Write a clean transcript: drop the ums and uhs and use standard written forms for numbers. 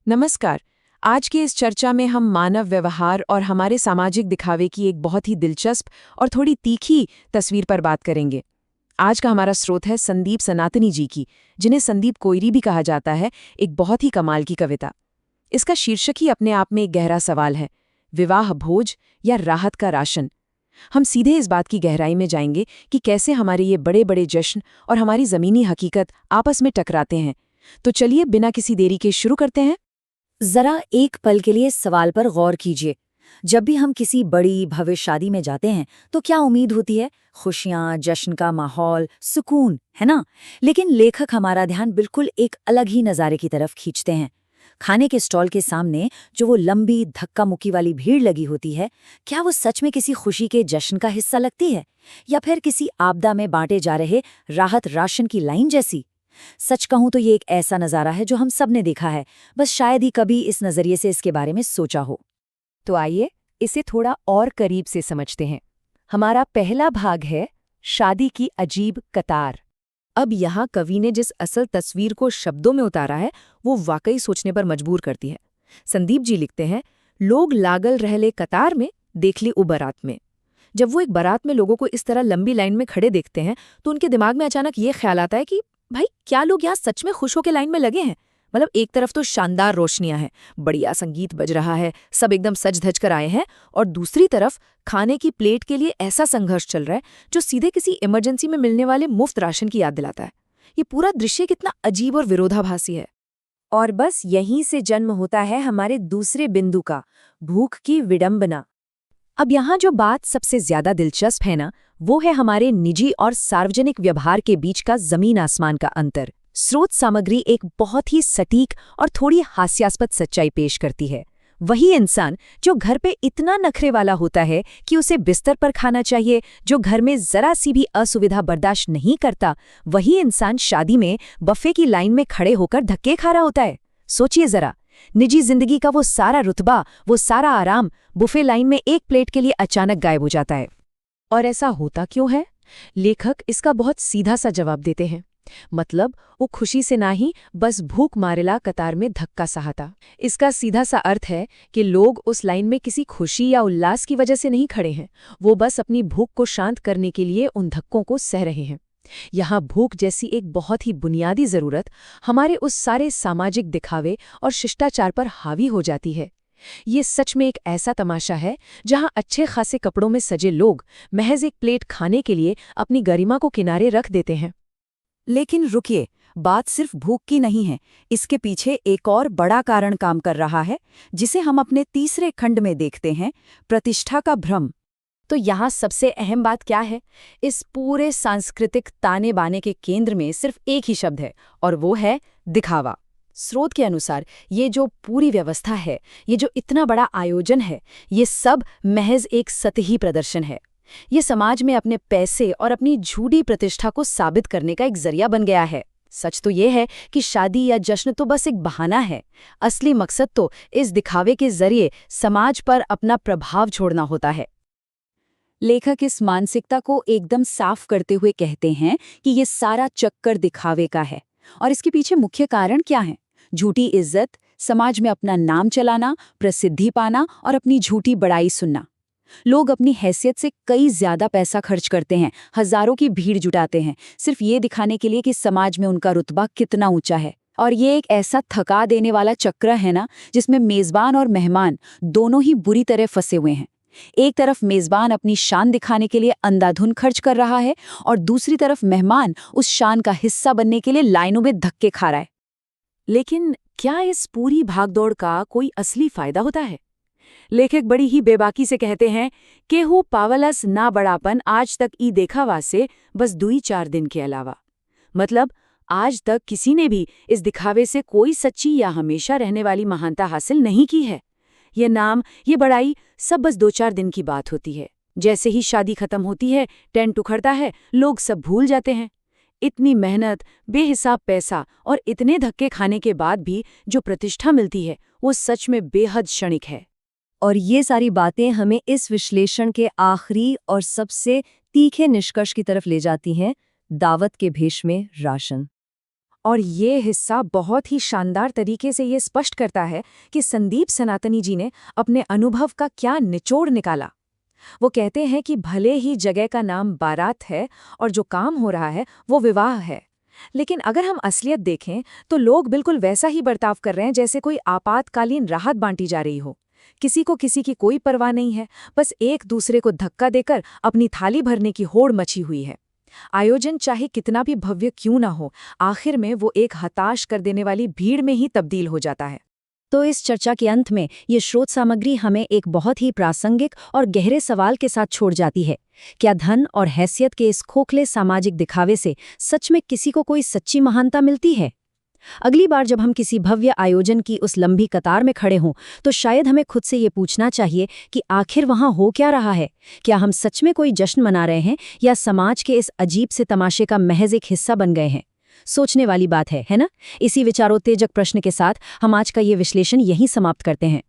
नमस्कार। आज की इस चर्चा में हम मानव व्यवहार और हमारे सामाजिक दिखावे की एक बहुत ही दिलचस्प और थोड़ी तीखी तस्वीर पर बात करेंगे। आज का हमारा स्रोत है संदीप सनातनी जी की, जिन्हें संदीप कोइरी भी कहा जाता है, एक बहुत ही कमाल की कविता। इसका शीर्षक ही अपने आप में एक गहरा सवाल है, विवाह भोज या राहत का राशन। हम सीधे इस बात की गहराई में जाएंगे कि कैसे हमारे ये बड़े बड़े जश्न और हमारी ज़मीनी हकीकत आपस में टकराते हैं। तो चलिए बिना किसी देरी के शुरू करते हैं। जरा एक पल के लिए इस सवाल पर गौर कीजिए। जब भी हम किसी बड़ी भव्य शादी में जाते हैं तो क्या उम्मीद होती है? खुशियां, जश्न का माहौल, सुकून, है ना? लेकिन लेखक हमारा ध्यान बिल्कुल एक अलग ही नज़ारे की तरफ खींचते हैं। खाने के स्टॉल के सामने जो वो लंबी धक्का मुक्की वाली भीड़ लगी होती है, क्या वो सच में किसी खुशी के जश्न का हिस्सा लगती है, या फिर किसी आपदा में बांटे जा रहे राहत राशन की लाइन जैसी? सच कहूं तो ये एक ऐसा नज़ारा है जो हम सब ने देखा है, बस शायद ही कभी इस नज़रिए से इसके बारे में सोचा हो। तो आइए इसे थोड़ा और करीब से समझते हैं। हमारा पहला भाग है शादी की अजीब कतार। अब यहाँ कवि ने जिस असल तस्वीर को शब्दों में उतारा है वो वाकई सोचने पर मजबूर करती है। संदीप जी लिखते हैं, लोग लागल रहले कतार में, देख ली उ बारात में। जब वो एक बारात में लोगों को इस तरह लंबी लाइन में खड़े देखते हैं तो उनके दिमाग में अचानक ये ख्याल आता है कि भाई क्या लोग यहाँ सच में खुश होकर लाइन में लगे हैं? मतलब एक तरफ तो शानदार रोशनियां हैं, बढ़िया संगीत बज रहा है, सब एकदम सज धज कर आए हैं, और दूसरी तरफ खाने की प्लेट के लिए ऐसा संघर्ष चल रहा है जो सीधे किसी इमरजेंसी में मिलने वाले मुफ्त राशन की याद दिलाता है। ये पूरा दृश्य कितना अजीब और विरोधाभासी है। और बस यहीं से जन्म होता है हमारे दूसरे बिंदु का, भूख की विडंबना। अब यहाँ जो बात सबसे ज्यादा दिलचस्प है ना, वो है हमारे निजी और सार्वजनिक व्यवहार के बीच का जमीन आसमान का अंतर। स्रोत सामग्री एक बहुत ही सटीक और थोड़ी हास्यास्पद सच्चाई पेश करती है। वही इंसान जो घर पे इतना नखरे वाला होता है कि उसे बिस्तर पर खाना चाहिए, जो घर में जरा सी भी असुविधा बर्दाश्त नहीं करता, वही इंसान शादी में बफे की लाइन में खड़े होकर धक्के खा रहा होता है। सोचिए जरा, निजी जिंदगी का वो सारा रुतबा, वो सारा आराम बुफे लाइन में एक प्लेट के लिए अचानक गायब हो जाता है। और ऐसा होता क्यों है? लेखक इसका बहुत सीधा सा जवाब देते हैं। मतलब वो खुशी से ना ही, बस भूख मारेला कतार में धक्का सहाता। इसका सीधा सा अर्थ है कि लोग उस लाइन में किसी खुशी या उल्लास की वजह से नहीं खड़े हैं, वो बस अपनी भूख को शांत करने के लिए उन धक्कों को सह रहे हैं। यहाँ भूख जैसी एक बहुत ही बुनियादी जरूरत हमारे उस सारे सामाजिक दिखावे और शिष्टाचार पर हावी हो जाती है। ये सच में एक ऐसा तमाशा है जहाँ अच्छे खासे कपड़ों में सजे लोग महज एक प्लेट खाने के लिए अपनी गरिमा को किनारे रख देते हैं। लेकिन रुकिए, बात सिर्फ भूख की नहीं है। इसके पीछे एक और बड़ा कारण काम कर रहा है, जिसे हम अपने तीसरे खंड में देखते हैं, प्रतिष्ठा का भ्रम। तो यहाँ सबसे अहम बात क्या है? इस पूरे सांस्कृतिक ताने बाने के केंद्र में सिर्फ एक ही शब्द है, और वो है दिखावा। स्रोत के अनुसार ये जो पूरी व्यवस्था है, ये जो इतना बड़ा आयोजन है, ये सब महज एक सतही प्रदर्शन है। ये समाज में अपने पैसे और अपनी झूठी प्रतिष्ठा को साबित करने का एक जरिया बन गया है। सच तो ये है कि शादी या जश्न तो बस एक बहाना है। असली मकसद तो इस दिखावे के जरिए समाज पर अपना प्रभाव छोड़ना होता है। लेखक इस मानसिकता को एकदम साफ करते हुए कहते हैं कि ये सारा चक्कर दिखावे का है। और इसके पीछे मुख्य कारण क्या है? झूठी इज्जत, समाज में अपना नाम चलाना, प्रसिद्धि पाना और अपनी झूठी बड़ाई सुनना। लोग अपनी हैसियत से कई ज्यादा पैसा खर्च करते हैं, हजारों की भीड़ जुटाते हैं, सिर्फ ये दिखाने के लिए कि समाज में उनका रुतबा कितना ऊंचा है। और ये एक ऐसा थका देने वाला चक्र है ना, जिसमें मेजबान और मेहमान दोनों ही बुरी तरह फंसे हुए हैं। एक तरफ मेजबान अपनी शान दिखाने के लिए अंधाधुन खर्च कर रहा है, और दूसरी तरफ मेहमान उस शान का हिस्सा बनने के लिए लाइनों में धक्के खा रहा है। लेकिन क्या इस पूरी भागदौड़ का कोई असली फायदा होता है? लेखक बड़ी ही बेबाकी से कहते हैं, केहू पावलस ना बड़ापन आज तक ई देखावा से बस 2-4 दिन के अलावा। मतलब आज तक किसी ने भी इस दिखावे से कोई सच्ची या हमेशा रहने वाली महानता हासिल नहीं की है। ये नाम, ये बड़ाई सब बस 2-4 दिन की बात होती है। जैसे ही शादी खत्म होती है, टेंट उखड़ता है, लोग सब भूल जाते हैं। इतनी मेहनत, बेहिसाब पैसा और इतने धक्के खाने के बाद भी जो प्रतिष्ठा मिलती है, वो सच में बेहद क्षणिक है। और ये सारी बातें हमें इस विश्लेषण के आखिरी और सबसे तीखे निष्कर्ष की तरफ ले जाती हैं, दावत के भेष में राशन। और ये हिस्सा बहुत ही शानदार तरीके से ये स्पष्ट करता है कि संदीप सनातनी जी ने अपने अनुभव का क्या निचोड़ निकाला। वो कहते हैं कि भले ही जगह का नाम बारात है और जो काम हो रहा है वो विवाह है, लेकिन अगर हम असलियत देखें तो लोग बिल्कुल वैसा ही बर्ताव कर रहे हैं जैसे कोई आपातकालीन राहत बांटी जा रही हो। किसी को किसी की कोई परवाह नहीं है, बस एक दूसरे को धक्का देकर अपनी थाली भरने की होड़ मची हुई है। आयोजन चाहे कितना भी भव्य क्यों ना हो, आखिर में वो एक हताश कर देने वाली भीड़ में ही तब्दील हो जाता है। तो इस चर्चा के अंत में ये स्रोत सामग्री हमें एक बहुत ही प्रासंगिक और गहरे सवाल के साथ छोड़ जाती है। क्या धन और हैसियत के इस खोखले सामाजिक दिखावे से सच में किसी को कोई सच्ची महानता मिलती है? अगली बार जब हम किसी भव्य आयोजन की उस लंबी कतार में खड़े हों, तो शायद हमें खुद से ये पूछना चाहिए कि आखिर वहाँ हो क्या रहा है? क्या हम सच में कोई जश्न मना रहे हैं या समाज के इस अजीब से तमाशे का महज एक हिस्सा बन गए हैं? सोचने वाली बात है ना? इसी विचारोत्तेजक प्रश्न के साथ हम आज का ये विश्लेषण यहीं समाप्त करते हैं।